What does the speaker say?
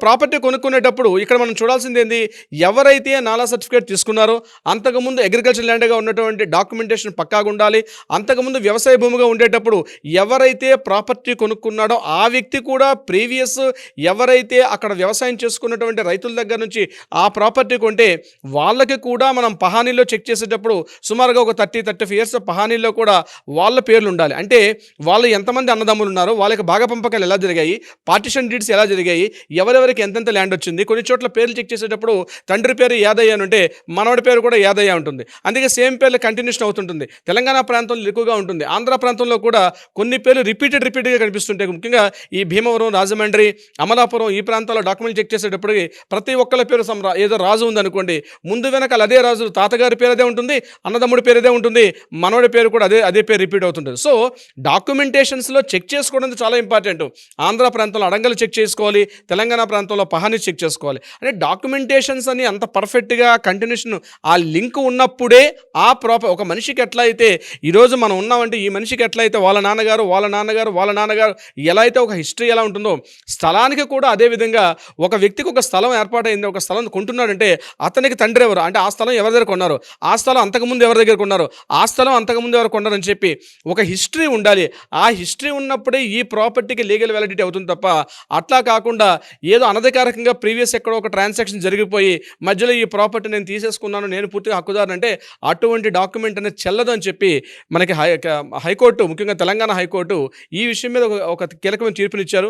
Property కొనుక్కునేటప్పుడు ఇక్కడ మనం చూడాల్సిందేంది, ఎవరైతే నాలా సర్టిఫికేట్ తీసుకున్నారో, అంతకుముందు అగ్రికల్చర్ ల్యాండ్‌గా ఉన్నటువంటి డాక్యుమెంటేషన్ పక్కాగుండాలి. అంతకుముందు వ్యవసాయ భూమిగా ఉండేటప్పుడు ఎవరైతే ప్రాపర్టీ కొనుక్కున్నాడో, ఆ వ్యక్తి కూడా ప్రీవియస్ ఎవరైతే అక్కడ వ్యవసాయం చేసుకున్నటువంటి రైతుల దగ్గర నుంచి ఆ ప్రాపర్టీ కొంటే, వాళ్ళకి కూడా మనం పహానీలో చెక్ చేసేటప్పుడు సుమారుగా ఒక 35 ఇయర్స్ పహానీలో కూడా వాళ్ళ పేర్లుండాలి. అంటే వాళ్ళు ఎంతమంది అన్నదమ్ములున్నారో, వాళ్ళకి భాగ పంపకాలు ఎలా జరిగాయి, పార్టిషన్ డీడ్స్ ఎలా జరిగాయి, ఎవరెవరికి ఎంతెంత ల్యాండ్ వచ్చింది. కొన్ని చోట్ల పేర్లు చెక్ చేసేటప్పుడు తండ్రి పేరు యాదయ్య అని ఉంటే మనవడి పేరు కూడా యాదయ్య ఉంటుంది. అందుకే సేమ్ పేర్లు కంటిన్యూషన్ అవుతుంటుంది. తెలంగాణ ప్రాంతంలో ఎక్కువగా ఉంటుంది. ఆంధ్ర ప్రాంతంలో కూడా కొన్ని పేర్లు రిపీటెడ్‌గా కనిపిస్తుంటాయి. ముఖ్యంగా ఈ భీమవరం, రాజమండ్రి, అమలాపురం ఈ ప్రాంతాల్లో డాక్యుమెంట్ చెక్ చేసేటప్పటికి ప్రతి ఒక్కళ్ళ పేరు ఏదో రాజు ఉందనుకోండి, ముందు వెనకాల అదే రాజు, తాతగారి పేరు అదే ఉంటుంది, అన్నదమ్ముడి పేరు అదే ఉంటుంది, మనవడి పేరు కూడా అదే పేరు రిపీట్ అవుతుంటుంది. సో డాక్యుమెంటేషన్స్‌లో చెక్ చేసుకోవడం చాలా ఇంపార్టెంట్. ఆంధ్ర ప్రాంతంలో అడంగలు చెక్ చేసుకోవాలి, తెలంగాణ ప్రాంతంలో పహానీ చెక్ చేసుకోవాలి. అంటే డాక్యుమెంటేషన్స్ అని అంత పర్ఫెక్ట్‌గా కంటిన్యూషన్ ఆ లింక్ ఉన్నప్పుడే ఒక మనిషికి ఎట్లా అయితే ఈరోజు మనం ఉన్నామంటే, ఈ మనిషికి ఎట్లా అయితే వాళ్ళ నాన్నగారు, వాళ్ళ నాన్నగారు, వాళ్ళ నాన్నగారు ఎలా అయితే ఒక హిస్టరీ ఎలా ఉంటుందో, స్థలానికి కూడా అదే విధంగా ఒక వ్యక్తికి ఒక స్థలం ఏర్పాటైంది, ఒక స్థలం కొంటున్నాడంటే అతనికి తండ్రి ఎవరు, అంటే ఆ స్థలం ఎవరి దగ్గర కొన్నారు, ఆ స్థలం అంతకుముందు ఎవరి దగ్గర కొన్నారు, ఆ స్థలం అంతకుముందు ఎవరు కొన్నారని చెప్పి ఒక హిస్టరీ ఉండాలి. ఆ హిస్టరీ ఉన్నప్పుడే ఈ ప్రాపర్టీకి లీగల్ వ్యాలిడిటీ అవుతుంది తప్ప, అట్లా కాకుండా ఏదో అనధికారికంగా ప్రీవియస్ ఎక్కడో ఒక ట్రాన్సాక్షన్ జరిగిపోయి మధ్యలో ఈ ప్రాపర్టీ నేను తీసేసుకున్నాను, నేను పూర్తిగా హక్కుదారుని అంటే అటువంటి డాక్యుమెంట్ అనేది చెల్లదు అని చెప్పి మనకి హైకోర్టు, ముఖ్యంగా తెలంగాణ హైకోర్టు ఈ విషయం మీద ఒక కీలకమైన తీర్పునిచ్చారు.